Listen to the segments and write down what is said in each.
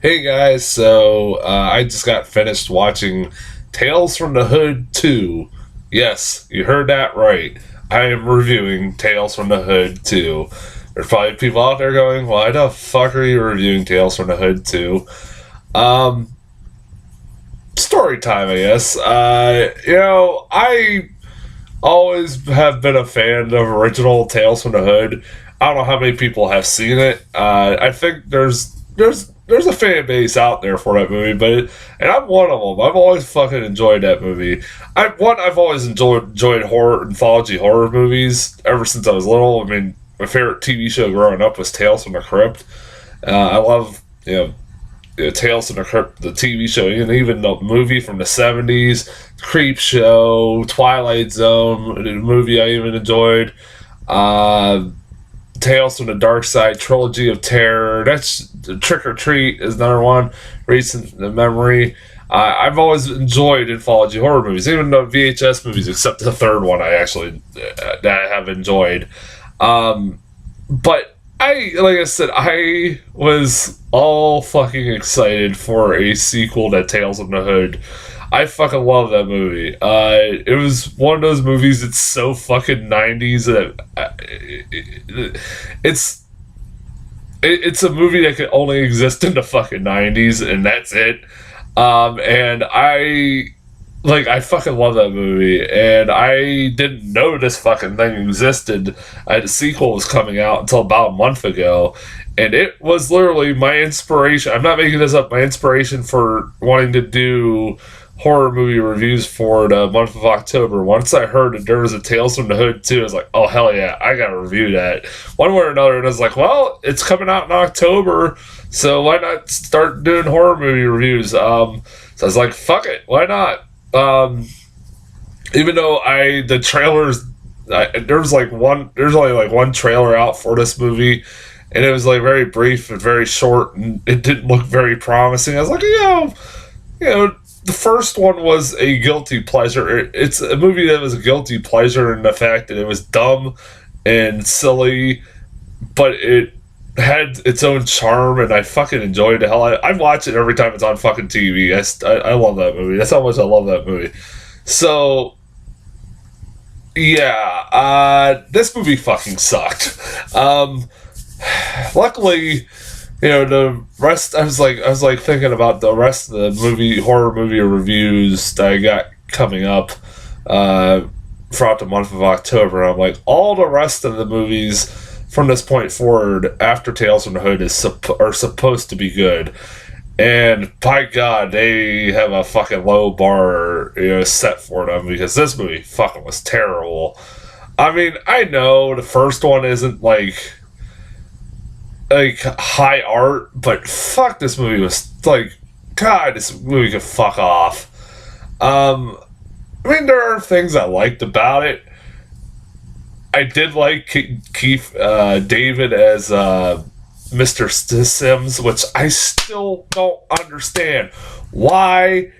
Hey guys, I just got finished watching Tales from the Hood 2. Yes, you heard that right. I am reviewing Tales from the Hood 2. There's probably people out there going, why the fuck are you reviewing Tales from the Hood 2? Um, Story time, I guess. I always have been a fan of original Tales from the Hood. I don't know how many people have seen it. I think there's a fan base out there for that movie, and I'm one of them. I've always fucking enjoyed that movie. I've always enjoyed horror anthology horror movies ever since I was little. I mean, my favorite TV show growing up was Tales from the Crypt. I love Tales from the Crypt, the TV show, and even the movie from the '70s, Creep Show, Twilight Zone, the movie I even enjoyed. Uh, Tales from the Dark Side, Trilogy of Terror. That's Trick or Treat is another one. Recent memory. I've always enjoyed anthology horror movies, even the VHS movies, except the third one I actually that I have enjoyed. But like I said, I was all fucking excited for a sequel to Tales from the Hood. I fucking love that movie. It was one of those movies that's so fucking 90s that it's it's a movie that could only exist in the fucking 90s, and that's it. And I fucking love that movie, and I didn't know this fucking thing existed. The sequel was coming out until about a month ago, and it was literally my inspiration. I'm not making this up. My inspiration for wanting to do horror movie reviews for the month of October. Once I heard that there was a Tales from the Hood too, I was like, oh hell yeah, I gotta review that one way or another. And I was like, well, it's coming out in October, so why not start doing horror movie reviews? So I was like, fuck it, why not? Even though the trailers, there's only like one trailer out for this movie, and it was like very brief and very short, and it didn't look very promising. I was like, the first one was a guilty pleasure. It's a movie that was a guilty pleasure in the fact that it was dumb and silly, but it had its own charm, and I fucking enjoyed the hell. I watch it every time it's on fucking TV. I love that movie. That's how much I love that movie. So yeah, this movie fucking sucked. Luckily, the rest. I was like thinking about the rest of the horror movie reviews that I got coming up throughout the month of October. I'm like, all the rest of the movies from this point forward after Tales from the Hood are supposed to be good, and by God, they have a fucking low bar set for them, because this movie fucking was terrible. I mean, I know the first one isn't like high art, but fuck, this movie was like, God, this movie could fuck off. I mean, there are things I liked about it. I did like Keith David as Mr. Sims, which I still don't understand why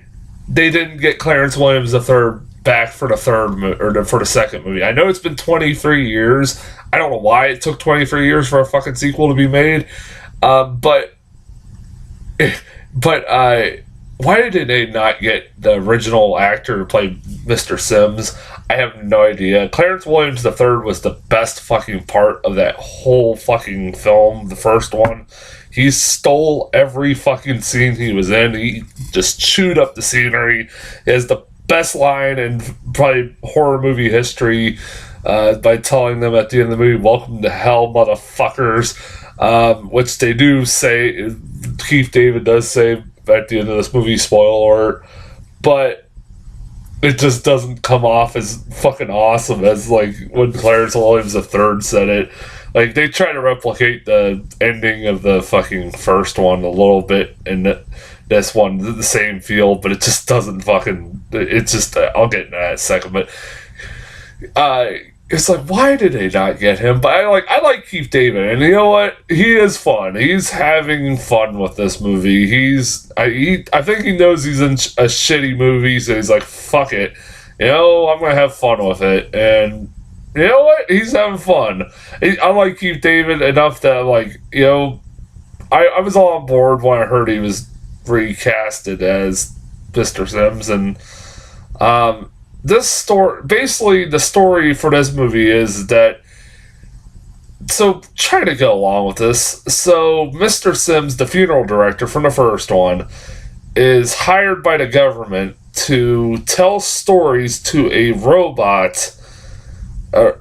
they didn't get Clarence Williams III back for for the second movie. I know it's been 23 years. I don't know why it took 23 years for a fucking sequel to be made, but why did they not get the original actor to play Mr. Sims? I have no idea. Clarence Williams III was the best fucking part of that whole fucking film, the first one. He stole every fucking scene he was in. He just chewed up the scenery. He has the best line in probably horror movie history, by telling them at the end of the movie, "Welcome to hell, motherfuckers," which they do say. Keith David does say at the end of this movie, spoiler alert, but it just doesn't come off as fucking awesome as like when Clarence Williams III said it. Like, they try to replicate the ending of the fucking first one a little bit in this one, the same feel, but it just doesn't fucking. It's just I'll get into that in a second, but it's like, why did they not get him? But I like Keith David, and you know what? He is fun. He's having fun with this movie. I think he knows he's in a shitty movie, so he's like, fuck it. I'm gonna have fun with it, and you know what? He's having fun. I like Keith David enough that, I was all on board when I heard he was recasted as Mr. Sims, and this story, basically, the story for this movie is that. So, trying to go along with this, so Mr. Sims, the funeral director from the first one, is hired by the government to tell stories to a robot, a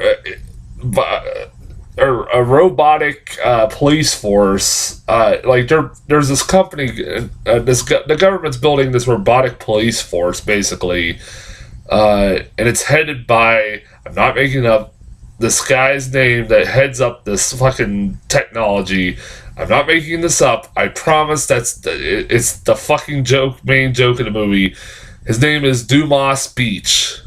robotic police force. There's this company, the government's building this robotic police force, basically, and it's headed by, I'm not making up, this guy's name that heads up this fucking technology. I'm not making this up. I promise it's the fucking main joke of the movie. His name is Dumas Beach.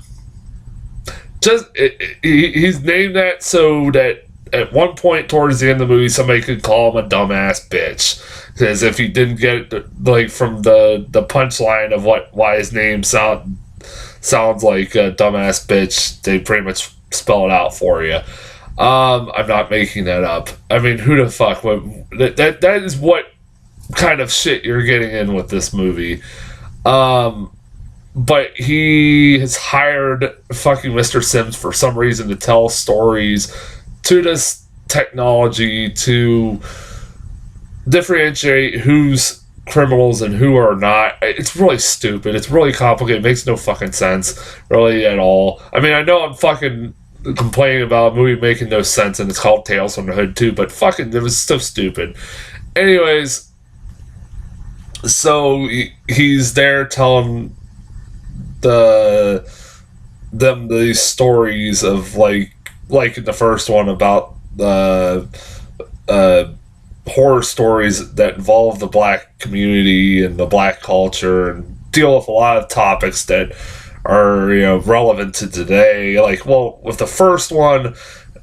He's named that so that at one point towards the end of the movie, somebody could call him a dumbass bitch. Because if he didn't get it, like, from the punchline of why his name sounds like a dumbass bitch, they pretty much spell it out for you. I'm not making that up. I mean, who the fuck would that is what kind of shit you're getting in with this movie. But he has hired fucking Mr. Sims for some reason to tell stories to this technology to differentiate who's criminals and who are not. It's really stupid. It's really complicated. It makes no fucking sense, really, at all. I mean, I know I'm fucking complaining about a movie making no sense, and it's called Tales from the Hood too, but fucking, it was so stupid. Anyways, so he's there telling them these stories of like in the first one about the horror stories that involve the black community and the black culture and deal with a lot of topics that are, you know, relevant to today. Like, well, with the first one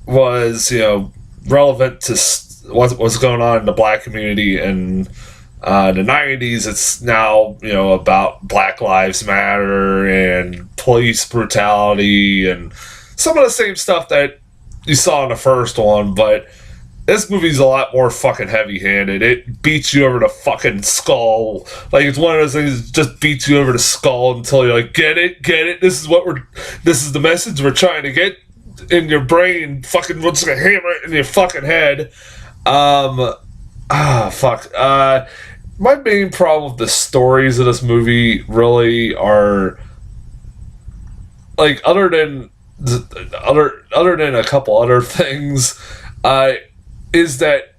was, you know, relevant to what's going on in the black community in the 90s. It's now, you know, about Black Lives Matter and police brutality and some of the same stuff that you saw in the first one, but this movie's a lot more fucking heavy-handed. It beats you over the fucking skull. Like, it's one of those things that just beats you over the skull until you're like, get it? This is the message we're trying to get in your brain. Fucking, we're just gonna hammer it in your fucking head. Fuck. My main problem with the stories of this movie really are, like, other than a couple other things, is that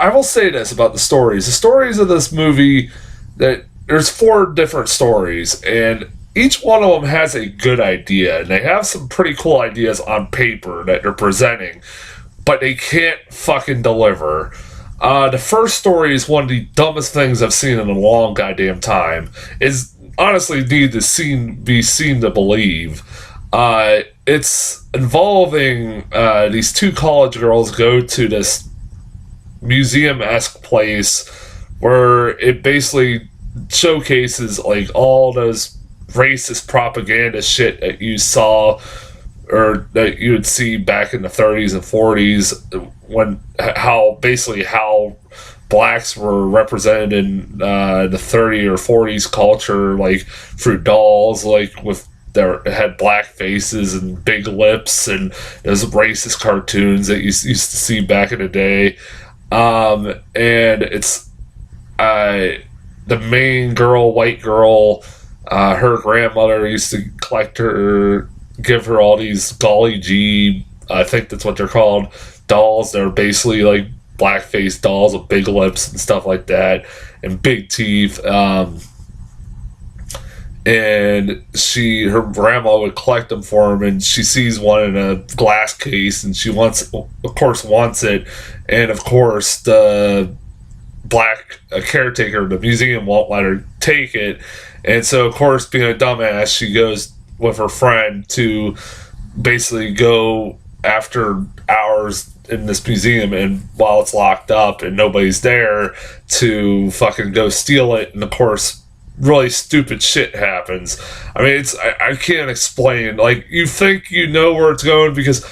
I will say this about the stories. The stories of this movie, that there's 4 different stories, and each one of them has a good idea, and they have some pretty cool ideas on paper that they're presenting, but they can't fucking deliver. The first story is one of the dumbest things I've seen in a long goddamn time. Is honestly need to be seen to believe. It's involving these 2 college girls go to this museum-esque place where it basically showcases like all those racist propaganda shit that you saw or that you would see back in the 30s and 40s when how blacks were represented in the 30s or 40s culture, like through dolls, like with had black faces and big lips, and those racist cartoons that you used to see back in the day. And it's the main girl, white girl, her grandmother used to give her all these Golly G, I think that's what they're called, dolls. They're basically like black-faced dolls with big lips and stuff like that, and big teeth. And her grandma would collect them for him, and she sees one in a glass case, and she wants it, and of course the black caretaker of the museum won't let her take it, and so of course, being a dumbass, she goes with her friend to basically go after hours in this museum, and while it's locked up and nobody's there, to fucking go steal it, and of course really stupid shit happens. I mean, I can't explain. Like, you think you know where it's going, because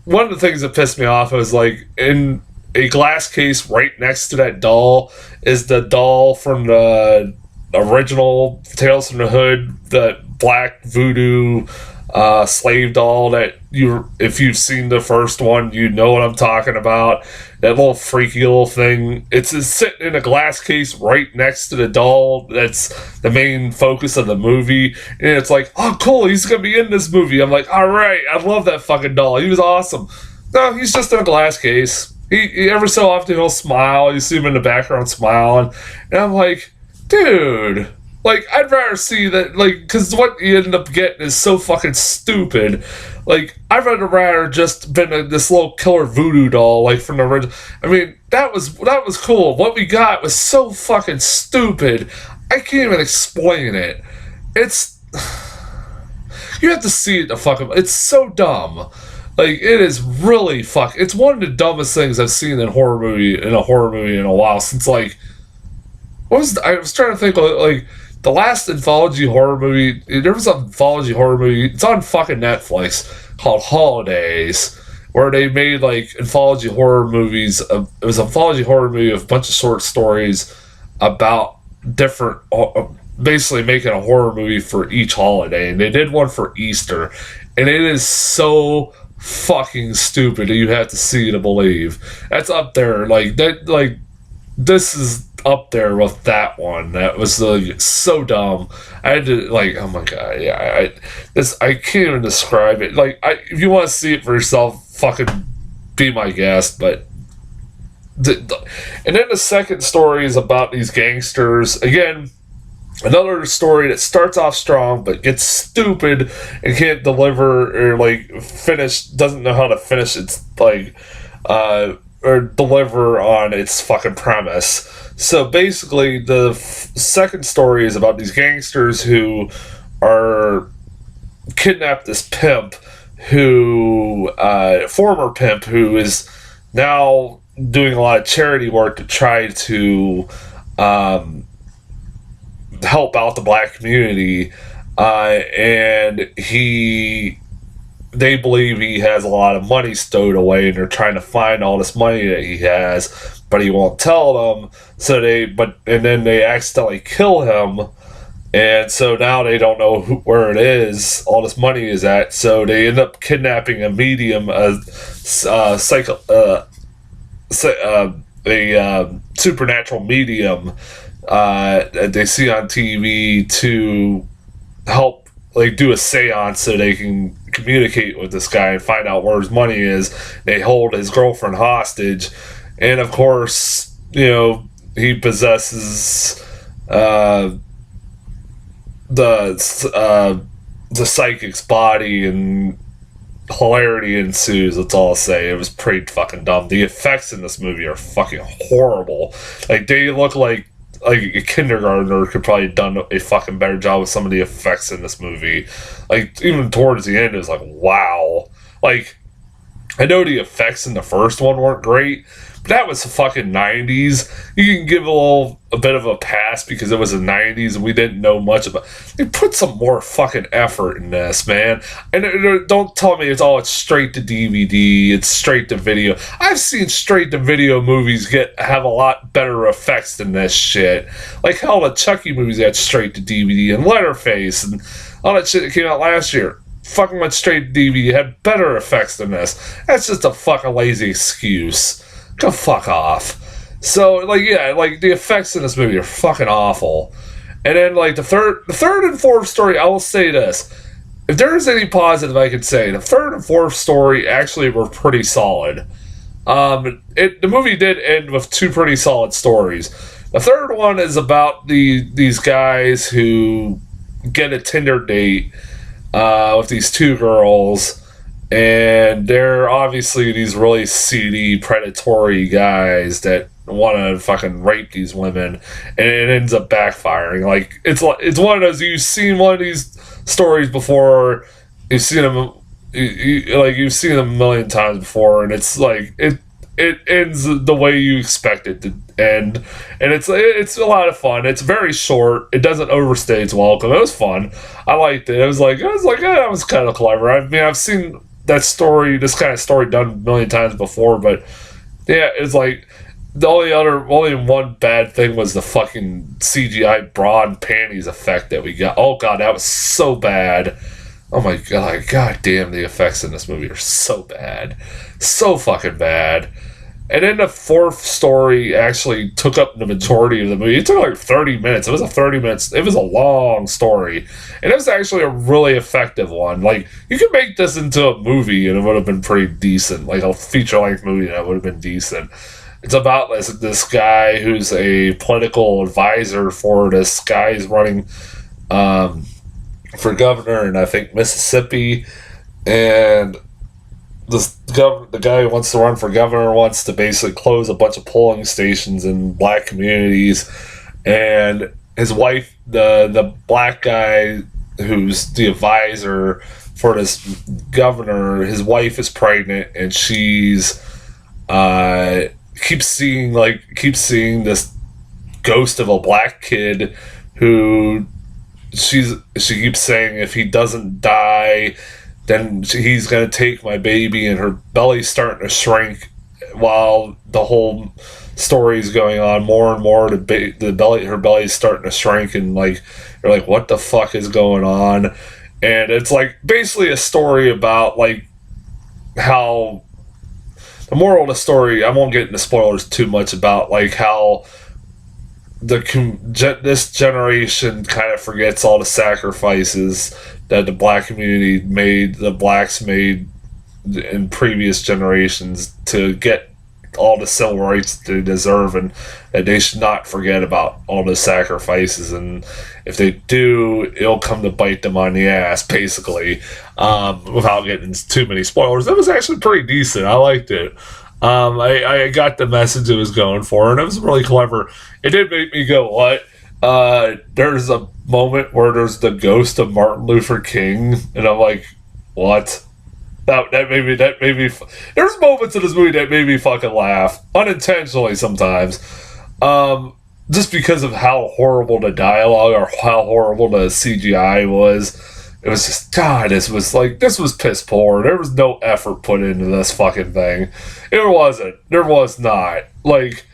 one of the things that pissed me off was, like, in a glass case right next to that doll is the doll from the original Tales from the Hood, the black voodoo slave doll that if you've seen the first one, you know what I'm talking about. That little freaky little thing. It's sitting in a glass case right next to the doll that's the main focus of the movie. And it's like, oh, cool, he's going to be in this movie. I'm like, all right, I love that fucking doll. He was awesome. No, he's just in a glass case. He every so often he'll smile. You see him in the background smiling. And I'm like, dude, like, I'd rather see that, like, because what you end up getting is so fucking stupid. Like, I'd rather just been this little killer voodoo doll, like, from the original. I mean, that was cool. What we got was so fucking stupid. I can't even explain it. It's... You have to see it to fucking... It's so dumb. Like, it is really it's one of the dumbest things I've seen in a horror movie in a while since, like... I was trying to think, like, the last anthology horror movie, there was an anthology horror movie, it's on fucking Netflix, called Holidays, where they made, like, anthology horror movies. It was an anthology horror movie of a bunch of short stories about different, basically making a horror movie for each holiday, and they did one for Easter, and it is so fucking stupid that you have to see to believe. That's up there, like, that, like, this is up there with that one. That was so dumb. I had to, like, oh my god, yeah. I can't even describe it. Like, if you want to see it for yourself, fucking be my guest. But and then the second story is about these gangsters. Again, another story that starts off strong but gets stupid and can't deliver or like doesn't know how to finish its like or deliver on its fucking premise. So basically, the second story is about these gangsters who are kidnapped this pimp, former pimp, who is now doing a lot of charity work to try to help out the black community, and they believe he has a lot of money stowed away, and they're trying to find all this money that he has, but he won't tell them. So then they accidentally kill him, and so now they don't know where it is. All this money is at. So they end up kidnapping a medium, a supernatural medium that they see on TV to help, like, do a seance so they can communicate with this guy and find out where his money is. They hold his girlfriend hostage, and of course, you know, he possesses the psychic's body, and hilarity ensues. That's all I'll say. It was pretty fucking dumb. The effects in this movie are fucking horrible. Like, they look like a kindergartner could probably done a fucking better job with some of the effects in this movie. Like, even towards the end, it was like, wow. Like, I know the effects in the first one weren't great, but that was the fucking 90s. You can give a bit of a pass because it was the 90s and we didn't know much about it. They put some more fucking effort in this, man. And don't tell me it's straight to DVD, it's straight to video. I've seen straight to video movies have a lot better effects than this shit. Like, hell, the Chucky movies got straight to DVD, and Letterface and all that shit that came out last year fucking went straight to DVD, had better effects than this. That's just a fucking lazy excuse. Go fuck off. So, like, yeah, like, the effects in this movie are fucking awful. And then, like, the third and fourth story, I will say this. If there is any positive I could say, the third and fourth story actually were pretty solid. The movie did end with two pretty solid stories. The third one is about these guys who get a Tinder date with these two girls, and they're obviously these really seedy, predatory guys that want to fucking rape these women, and it ends up backfiring. Like, it's one of those, you've seen one of these stories before, you've seen them, you've seen them a million times before, and it's like it ends the way you expect it to end, and it's a lot of fun. It's very short. It doesn't overstay its welcome. It was fun. I liked it. It was like that was kind of clever. I mean, I've seen this kind of story done a million times before, but Yeah, it's like the only one bad thing was the fucking CGI bra and panties effect that we got. Oh god, that was so bad. Oh my god damn, the effects in this movie are so bad. So fucking bad. And then the fourth story actually took up the majority of the movie. It took like 30 minutes. It was a long story. And it was actually a really effective one. Like, you could make this into a movie and it would have been pretty decent. Like a feature-length movie that would have been decent. It's about this guy who's a political advisor for this guy who's running for governor in, I think, Mississippi. And the guy who wants to run for governor wants to basically close a bunch of polling stations in black communities, and his wife, the black guy who's the advisor for this governor, his wife is pregnant, and she's keeps seeing this ghost of a black kid who she keeps saying if he doesn't die, then he's going to take my baby, and her belly's starting to shrink while the whole story's going on more and more. Her belly's starting to shrink, and like, you're like, what the fuck is going on? And it's like basically a story about like how the moral of the story, I won't get into spoilers too much, about like how this generation kind of forgets all the sacrifices that the black community made, the blacks made in previous generations to get all the civil rights they deserve, and that they should not forget about all the sacrifices, and if they do, it'll come to bite them on the ass, basically. Without getting too many spoilers, it was actually pretty decent. I liked it. I got the message it was going for, and it was really clever. It did make me go, what? There's a moment where there's the ghost of Martin Luther King, and I'm like, what? That made me. There's moments in this movie that made me fucking laugh unintentionally sometimes, just because of how horrible the dialogue or how horrible the CGI was. It was just, God, this was piss poor. There was no effort put into this fucking thing. There was not. Like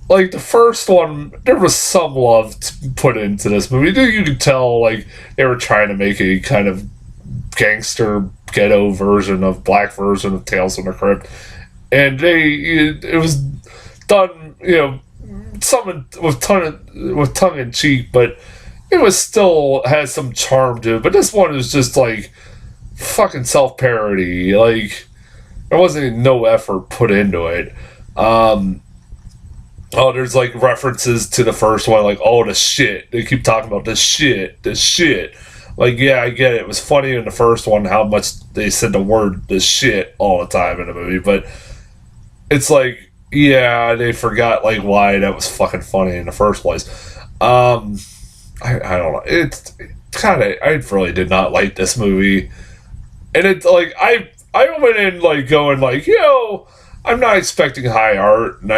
the first one, there was some love put into this movie. You could tell, like, they were trying to make a kind of gangster ghetto version of Tales from the Crypt, and it was done, some with tongue in cheek, but it was still has some charm to it. But this one is just like fucking self-parody. Like, there wasn't no effort put into it. There's like references to the first one, like, oh, the shit. They keep talking about the shit. Like, yeah, I get it. It was funny in the first one how much they said the word the shit all the time in the movie, but it's like, yeah, they forgot like why that was fucking funny in the first place. I don't know. It's kind of, I really did not like this movie, and it's like I went in like going like, I'm not expecting high art, and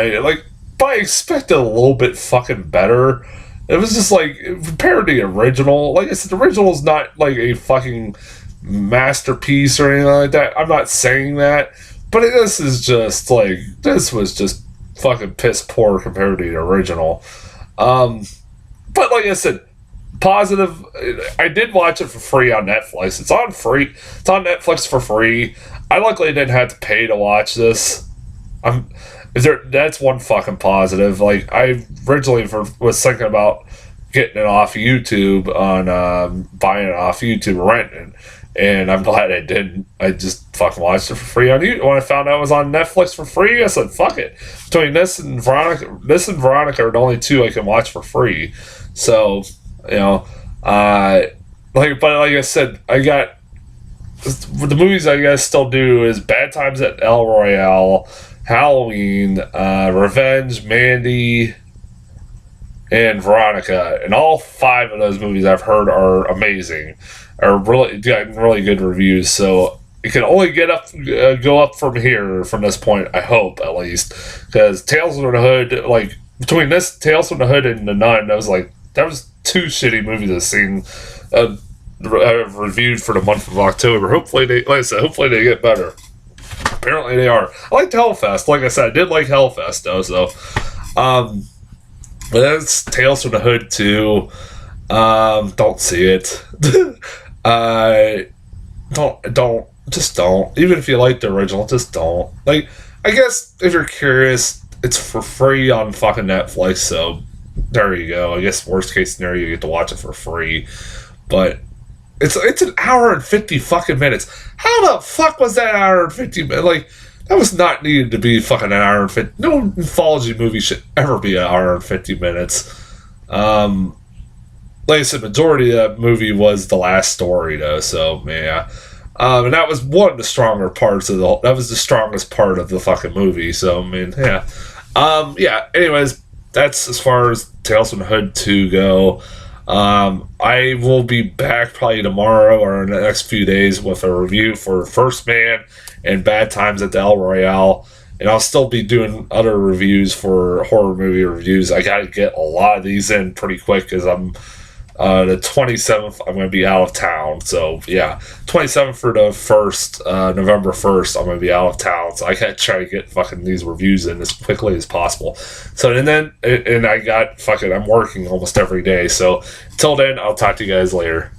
but I expected a little bit fucking better. It was just like, compared to the original, like I said, the original is not like a fucking masterpiece or anything like that. I'm not saying that, but this was just fucking piss poor compared to the original. But like I said, positive. I did watch it for free on Netflix. It's on Netflix for free. I luckily didn't have to pay to watch this. That's one fucking positive. Like, I originally was thinking about getting it off YouTube, buying it off YouTube, renting, and I'm glad I didn't. I just fucking watched it for free on YouTube. When I found out it was on Netflix for free, I said, fuck it. Between this and Veronica are the only two I can watch for free. So, but like I said, I got the movies I guess still do is Bad Times at El Royale, Halloween, Revenge, Mandy, and Veronica, and all 5 of those movies I've heard are amazing, are really gotten really good reviews. So it can only go up from here, from this point, I hope, at least, because Tales from the Hood, like, between this Tales from the Hood and The Nun, that was 2 shitty movies I've seen, reviewed for the month of October. Hopefully they get better. Apparently they are. I liked Hellfest. Like I said, I did like Hellfest though. So, but that's Tales from the Hood 2. Don't see it. Don't. Even if you like the original, just don't. Like, I guess if you're curious, it's for free on fucking Netflix. So there you go. I guess worst case scenario, you get to watch it for free. But it's an hour and 50 fucking minutes. How the fuck was that hour and 50 minutes? Like, that was not needed to be fucking an hour and 50. No anthology movie should ever be an hour and 50 minutes. Like I said, majority of that movie was the last story, though. So yeah, and that was one of the stronger parts of that was the strongest part of the fucking movie. So I mean, yeah, yeah. Anyways, that's as far as Tales from the Hood 2 go. I will be back probably tomorrow or in the next few days with a review for First Man and Bad Times at the El Royale. And I'll still be doing other reviews for horror movie reviews. I got to get a lot of these in pretty quick because I'm the 27th, I'm going to be out of town. So, yeah, 27th for the 1st, November 1st, I'm going to be out of town. So I got to try to get fucking these reviews in as quickly as possible. So, and I got fucking, I'm working almost every day. So, until then, I'll talk to you guys later.